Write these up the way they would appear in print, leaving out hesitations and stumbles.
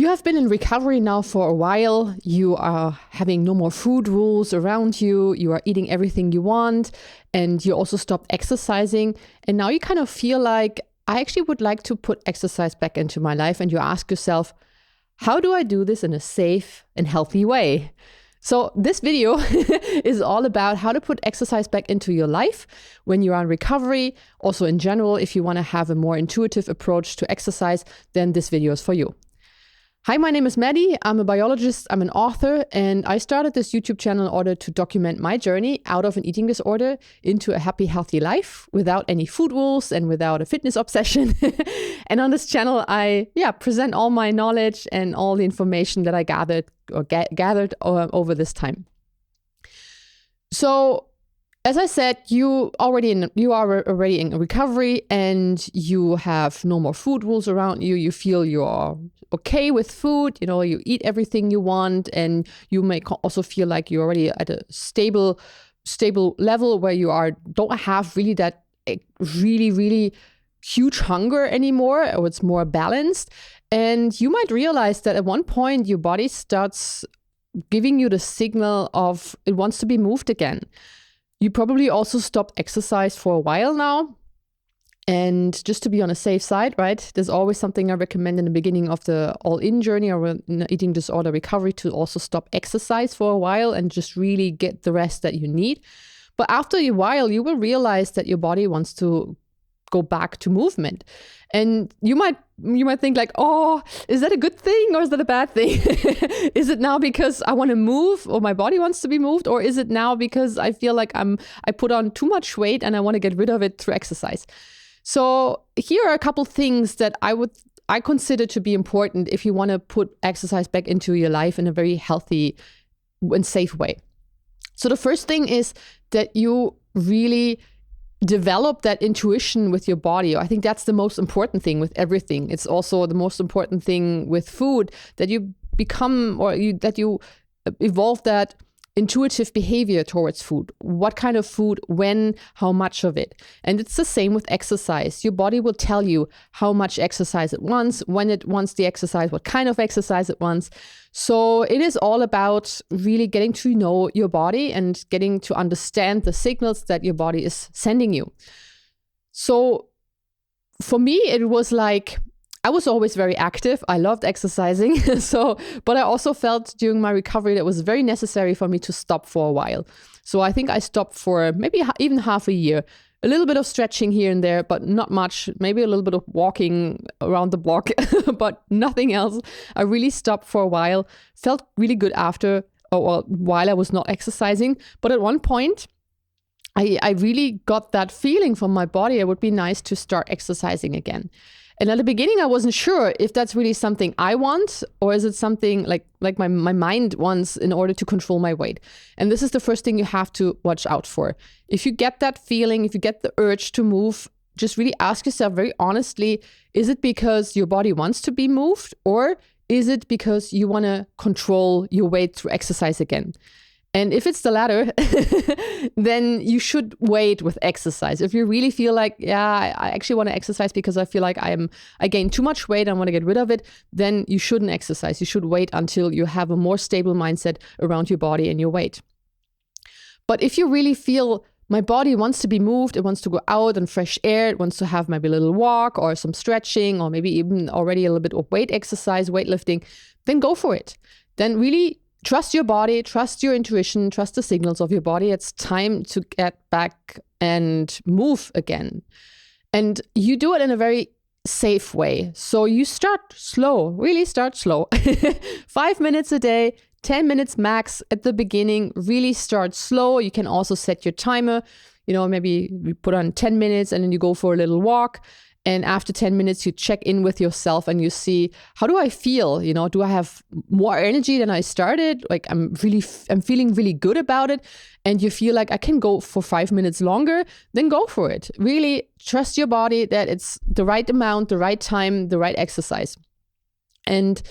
You have been in recovery now for a while. You are having no more food rules around you. You are eating everything you want, and you also stopped exercising. And now you kind of feel like, I actually would like to put exercise back into my life. And you ask yourself, how do I do this in a safe and healthy way? So this video is all about how to put exercise back into your life when you're on recovery. Also in general, if you want to have a more intuitive approach to exercise, then this video is for you. Hi, my name is Maddie. I'm a biologist, I'm an author, and I started this YouTube channel in order to document my journey out of an eating disorder into a happy, healthy life without any food rules and without a fitness obsession. And on this channel, I present all my knowledge and all the information that I gathered over this time. So, as I said, you are already in recovery, and you have no more food rules around you. You feel you're okay with food. You know, you eat everything you want, and you may also feel like you're already at a stable level where you don't have really that really huge hunger anymore, or it's more balanced. And you might realize that at one point your body starts giving you the signal of it wants to be moved again. You probably also stopped exercise for a while now. And just to be on a safe side, right? There's always something I recommend in the beginning of the all-in journey or in eating disorder recovery to also stop exercise for a while and just really get the rest that you need. But after a while, you will realize that your body wants to go back to movement. And you might think like, oh, is that a good thing or is that a bad thing? Is it now because I want to move or my body wants to be moved? Or is it now because I feel like I put on too much weight and I want to get rid of it through exercise? So here are a couple things that I consider to be important if you want to put exercise back into your life in a very healthy and safe way. So the first thing is that you really develop that intuition with your body. I think that's the most important thing with everything. It's also the most important thing with food, that you become that you evolve that intuitive behavior towards food. What kind of food, when, how much of it. And it's the same with exercise. Your body will tell you how much exercise it wants, when it wants the exercise, what kind of exercise it wants. So it is all about really getting to know your body and getting to understand the signals that your body is sending you. So for me, it was like, I was always very active. I loved exercising. But I also felt during my recovery that it was very necessary for me to stop for a while. So I think I stopped for maybe even half a year. A little bit of stretching here and there, but not much. Maybe a little bit of walking around the block, but nothing else. I really stopped for a while. Felt really good after, while I was not exercising. But at one point, I really got that feeling from my body. It would be nice to start exercising again. And at the beginning, I wasn't sure if that's really something I want, or is it something like my mind wants in order to control my weight. And this is the first thing you have to watch out for. If you get that feeling, if you get the urge to move, just really ask yourself very honestly, is it because your body wants to be moved, or is it because you want to control your weight through exercise again? And if it's the latter, then you should wait with exercise. If you really feel like, I actually want to exercise because I feel like I gained too much weight, I want to get rid of it, then you shouldn't exercise. You should wait until you have a more stable mindset around your body and your weight. But if you really feel my body wants to be moved, it wants to go out and fresh air, it wants to have maybe a little walk or some stretching or maybe even already a little bit of weight exercise, weightlifting, then go for it. Then really trust your body, trust your intuition, trust the signals of your body. It's time to get back and move again. And you do it in a very safe way. So you start slow, really start slow. 5 minutes a day, 10 minutes max at the beginning, really start slow. You can also set your timer. Maybe you put on 10 minutes and then you go for a little walk. And after 10 minutes, you check in with yourself and you see, how do I feel? Do I have more energy than I started? Like I'm feeling really good about it. And you feel like I can go for 5 minutes longer, then go for it. Really trust your body that it's the right amount, the right time, the right exercise. And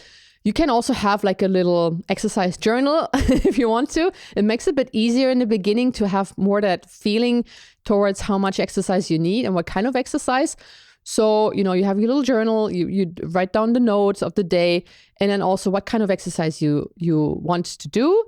you can also have like a little exercise journal if you want to. It makes it a bit easier in the beginning to have more that feeling towards how much exercise you need and what kind of exercise. So, you have your little journal, you write down the notes of the day, and then also what kind of exercise you want to do.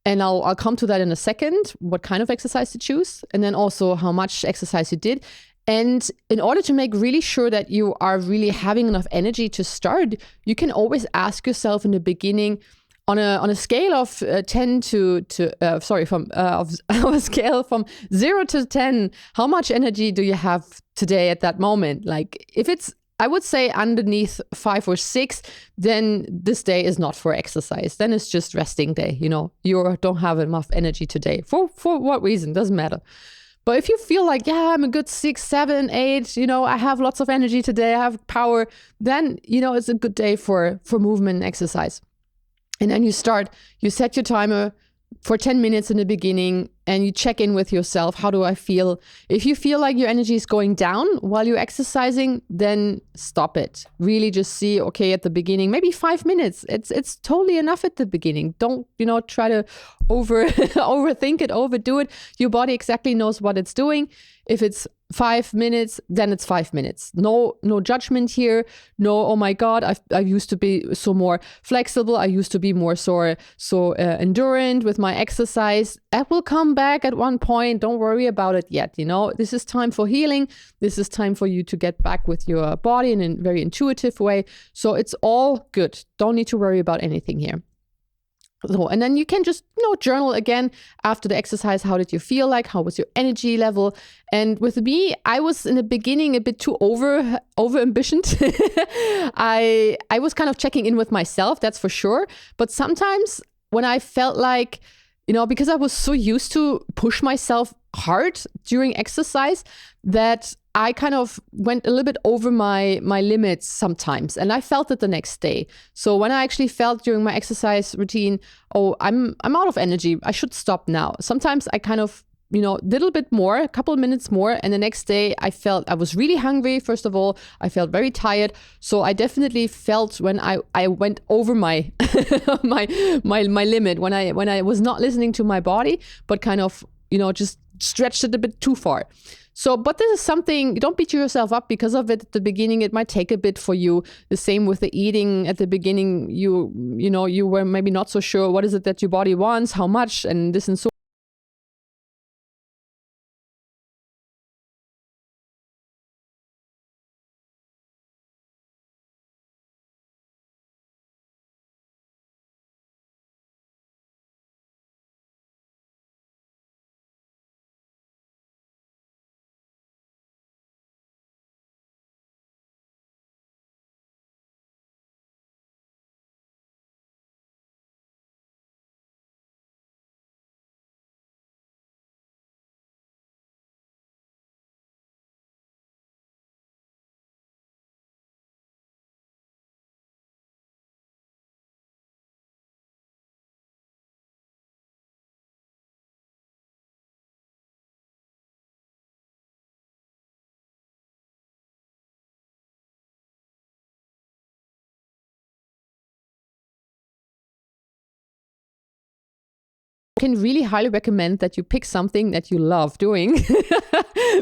And I'll come to that in a second, what kind of exercise to choose, and then also how much exercise you did. And in order to make really sure that you are really having enough energy to start, you can always ask yourself in the beginning, on a scale of 10 from a scale from 0 to 10, how much energy do you have today at that moment? Like if it's, I would say underneath 5 or 6, then this day is not for exercise. Then it's just resting day. You don't have enough energy today. For what reason? Doesn't matter. But if you feel like, yeah, I'm a good 6, 7, 8, I have lots of energy today, I have power, then, it's a good day for movement and exercise. And then you set your timer for 10 minutes in the beginning, and you check in with yourself. How do I feel? If you feel like your energy is going down while you're exercising, then stop it. Really just see, okay, at the beginning, maybe 5 minutes. It's totally enough at the beginning. Don't, try to overthink it, overdo it. Your body exactly knows what it's doing. If it's 5 minutes, then it's 5 minutes. No judgment here. No, oh my God, I used to be so more flexible. I used to be more so endurant with my exercise. That will come back at one point. Don't worry about it yet. This is time for healing. This is time for you to get back with your body in a very intuitive way. So it's all good. Don't need to worry about anything here. So, and then you can just, journal again after the exercise. How did you feel like? How was your energy level? And with me, I was in the beginning a bit too over ambitioned. I was kind of checking in with myself, that's for sure. But sometimes when I felt like, because I was so used to push myself hard during exercise, that I kind of went a little bit over my limits sometimes, and I felt it the next day. So when I actually felt during my exercise routine, oh, I'm out of energy, I should stop now. Sometimes I kind of, little bit more, a couple of minutes more, and the next day I felt I was really hungry. First of all, I felt very tired. So I definitely felt when I went over my my limit, when I was not listening to my body, but kind of, just stretched it a bit too far. So, but this is something, don't beat yourself up because of it at the beginning. It might take a bit for you. The same with the eating at the beginning. You were maybe not so sure what is it that your body wants, how much, and this and so. Can really highly recommend that you pick something that you love doing.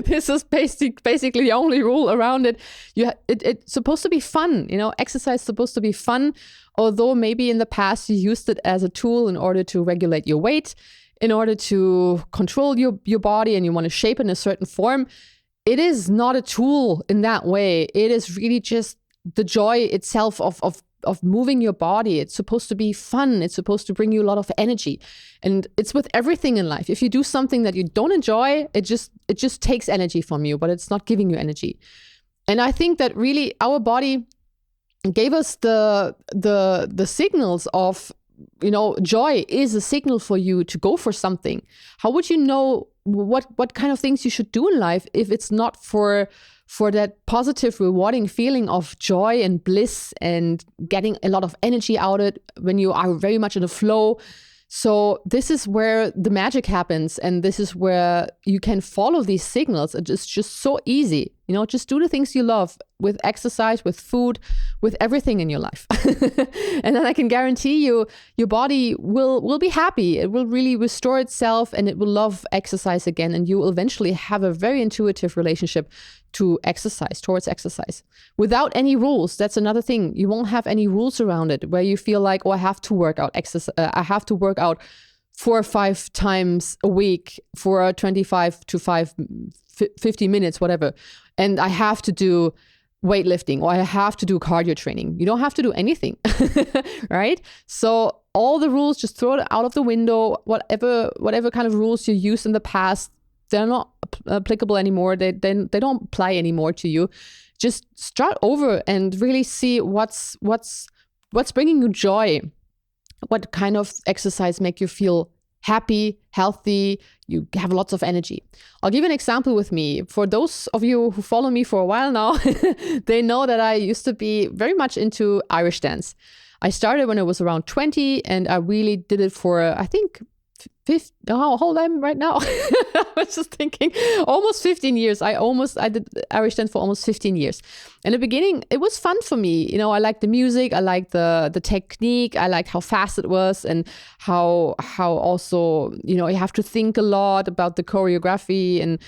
This is basically the only rule around it. It's supposed to be fun. Exercise is supposed to be fun. Although maybe in the past you used it as a tool in order to regulate your weight, in order to control your body, and you want to shape in a certain form. It is not a tool in that way. It is really just the joy itself of moving your body. It's supposed to be fun. It's supposed to bring you a lot of energy. And it's with everything in life. If you do something that you don't enjoy, it just takes energy from you, but it's not giving you energy. And I think that really our body gave us the signals of, joy is a signal for you to go for something. How would you know what kind of things you should do in life if it's not for that positive, rewarding feeling of joy and bliss and getting a lot of energy out of it when you are very much in a flow? So this is where the magic happens, and this is where you can follow these signals. It's just so easy. Just do the things you love with exercise, with food, with everything in your life. And then I can guarantee you, your body will be happy. It will really restore itself and it will love exercise again. And you will eventually have a very intuitive relationship towards exercise, without any rules. That's another thing. You won't have any rules around it where you feel like, I have to work out I have to work out 4 or 5 times a week for 25 to 50 minutes, whatever. And I have to do weightlifting or I have to do cardio training. You don't have to do anything, right? So all the rules, just throw it out of the window. Whatever kind of rules you used in the past, they're not applicable anymore. They don't apply anymore to you. Just start over and really see what's bringing you joy. What kind of exercise make you feel happy, healthy, you have lots of energy. I'll give you an example with me. For those of you who follow me for a while now, they know that I used to be very much into Irish dance. I started when I was around 20 and I really did it for, I think, how old I am right now? I was just thinking, almost 15 years. I did Irish dance for almost 15 years. In the beginning, it was fun for me. I liked the music, I liked the technique, I liked how fast it was, and how also, you have to think a lot about the choreography, and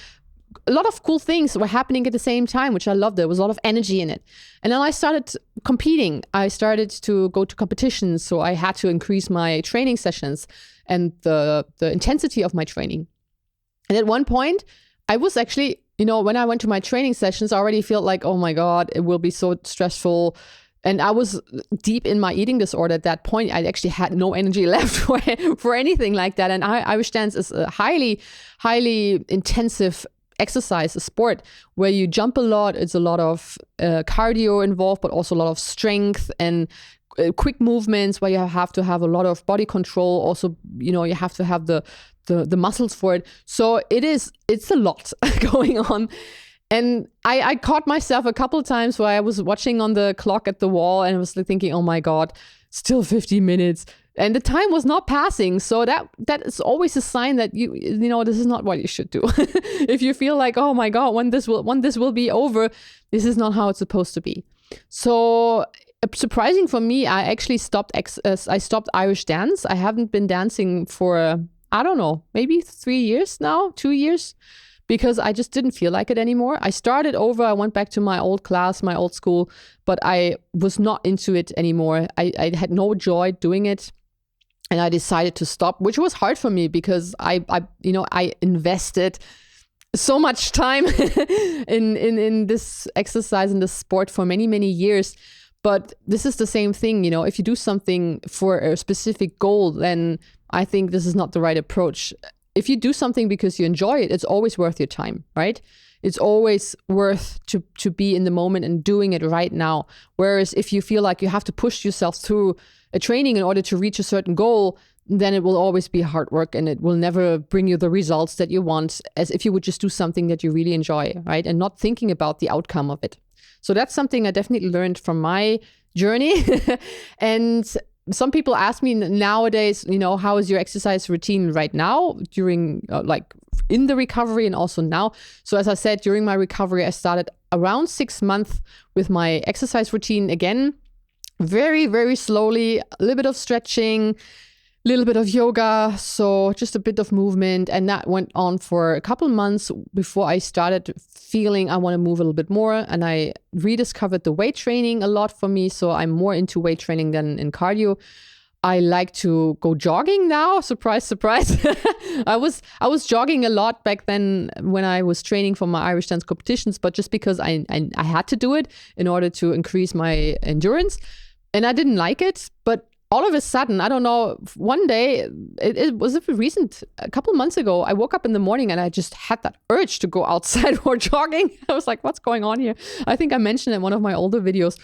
a lot of cool things were happening at the same time, which I loved. There was a lot of energy in it. And then I started competing. I started to go to competitions. So I had to increase my training sessions and the intensity of my training. And at one point, I was actually, when I went to my training sessions, I already felt like, oh my God, it will be so stressful. And I was deep in my eating disorder at that point. I actually had no energy left for anything like that. And Irish dance is a highly, highly intensive exercise, a sport where you jump a lot. It's a lot of cardio involved, but also a lot of strength and quick movements where you have to have a lot of body control. Also, you have to have the muscles for it. So it's a lot going on. And I caught myself a couple of times where I was watching on the clock at the wall and I was thinking, oh my God, still 50 minutes. And the time was not passing. So that is always a sign that this is not what you should do. If you feel like, oh my God, when this will be over, this is not how it's supposed to be. So surprising for me, I actually stopped Irish dance. I haven't been dancing for, I don't know, maybe 3 years now, 2 years, because I just didn't feel like it anymore. I started over, I went back to my old class, my old school, but I was not into it anymore. I had no joy doing it. And I decided to stop, which was hard for me because I invested so much time in this exercise, in this sport for many, many years. But this is the same thing, if you do something for a specific goal, then I think this is not the right approach. If you do something because you enjoy it, it's always worth your time, right? It's always worth to be in the moment and doing it right now. Whereas if you feel like you have to push yourself through a training in order to reach a certain goal, then it will always be hard work and it will never bring you the results that you want, as if you would just do something that you really enjoy, right? And not thinking about the outcome of it. So that's something I definitely learned from my journey. And some people ask me nowadays, how is your exercise routine right now during in the recovery and also now? So as I said, during my recovery, I started around 6 months with my exercise routine again, very, very slowly, a little bit of stretching, a little bit of yoga, so just a bit of movement. And that went on for a couple months before I started feeling I want to move a little bit more. And I rediscovered the weight training a lot for me. So I'm more into weight training than in cardio. I like to go jogging now. Surprise, surprise. I was jogging a lot back then when I was training for my Irish dance competitions, but just because I had to do it in order to increase my endurance. And I didn't like it, but all of a sudden, I don't know, one day, it was a couple of months ago, I woke up in the morning and I just had that urge to go outside for jogging. I was like, what's going on here? I think I mentioned in one of my older videos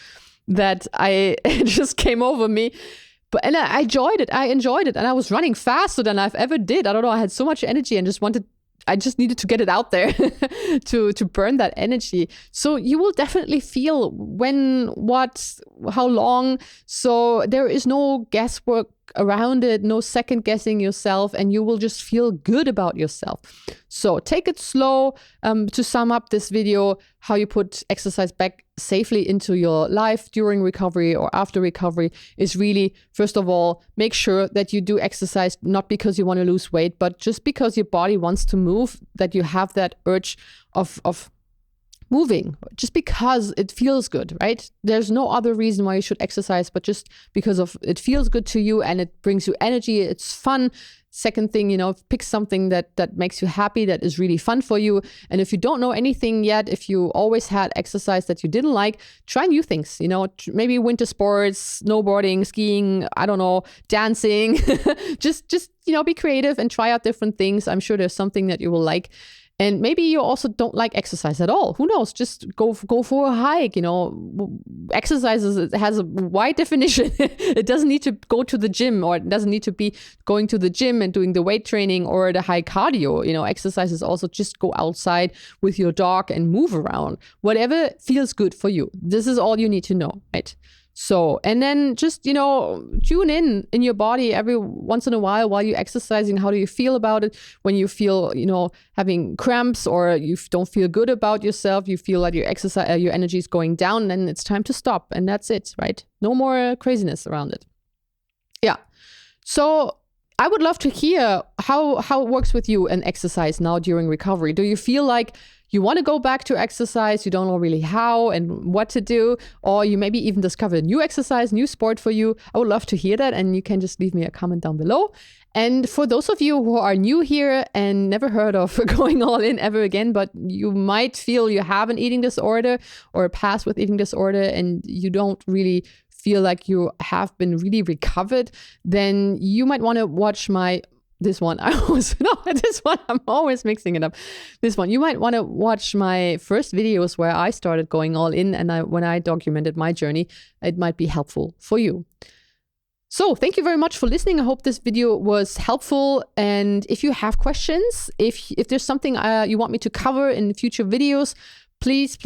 that it just came over me. And I enjoyed it. And I was running faster than I've ever did. I don't know. I had so much energy and just wanted I just needed to get it out there to burn that energy. So you will definitely feel when, what, how long. So there is no guesswork around it, no second guessing yourself, and you will just feel good about yourself. So take it slow. To sum up this video, how you put exercise back safely into your life during recovery or after recovery is really, first of all, make sure that you do exercise not because you want to lose weight, but just because your body wants to move, that you have that urge of moving, just because it feels good, right? There's no other reason why you should exercise, but just because of it feels good to you and it brings you energy, it's fun. Second thing, pick something that makes you happy, that is really fun for you. And if you don't know anything yet, if you always had exercise that you didn't like, try new things, maybe winter sports, snowboarding, skiing, I don't know, dancing. just be creative and try out different things. I'm sure there's something that you will like. And maybe you also don't like exercise at all. Who knows? Just go for a hike. Exercise has a wide definition. It doesn't need to go to the gym, or it doesn't need to be going to the gym and doing the weight training or the high cardio. Exercise is also just go outside with your dog and move around. Whatever feels good for you. This is all you need to know, right? So, and then just, tune in your body every once in a while you're exercising. How do you feel about it? When you feel, having cramps or you don't feel good about yourself, you feel like your energy is going down, then it's time to stop. And that's it, right? No more craziness around it. Yeah. So I would love to hear how it works with you and exercise now during recovery. Do you feel like you want to go back to exercise, you don't know really how and what to do, or you maybe even discover a new exercise, new sport for you? I would love to hear that, and you can just leave me a comment down below. And for those of you who are new here and never heard of going all in ever again, but you might feel you have an eating disorder or a past with eating disorder and you don't really feel like you have been really recovered, then you might want to watch this one, I'm always mixing it up. This one, you might want to watch my first videos where I started going all in, and when I documented my journey, it might be helpful for you. So thank you very much for listening. I hope this video was helpful. And if you have questions, if there's something you want me to cover in future videos, please,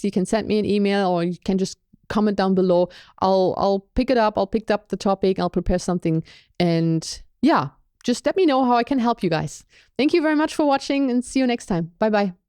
you can send me an email, or you can just comment down below. I'll pick it up. I'll pick up the topic. I'll prepare something, and yeah. Just let me know how I can help you guys. Thank you very much for watching, and see you next time. Bye-bye.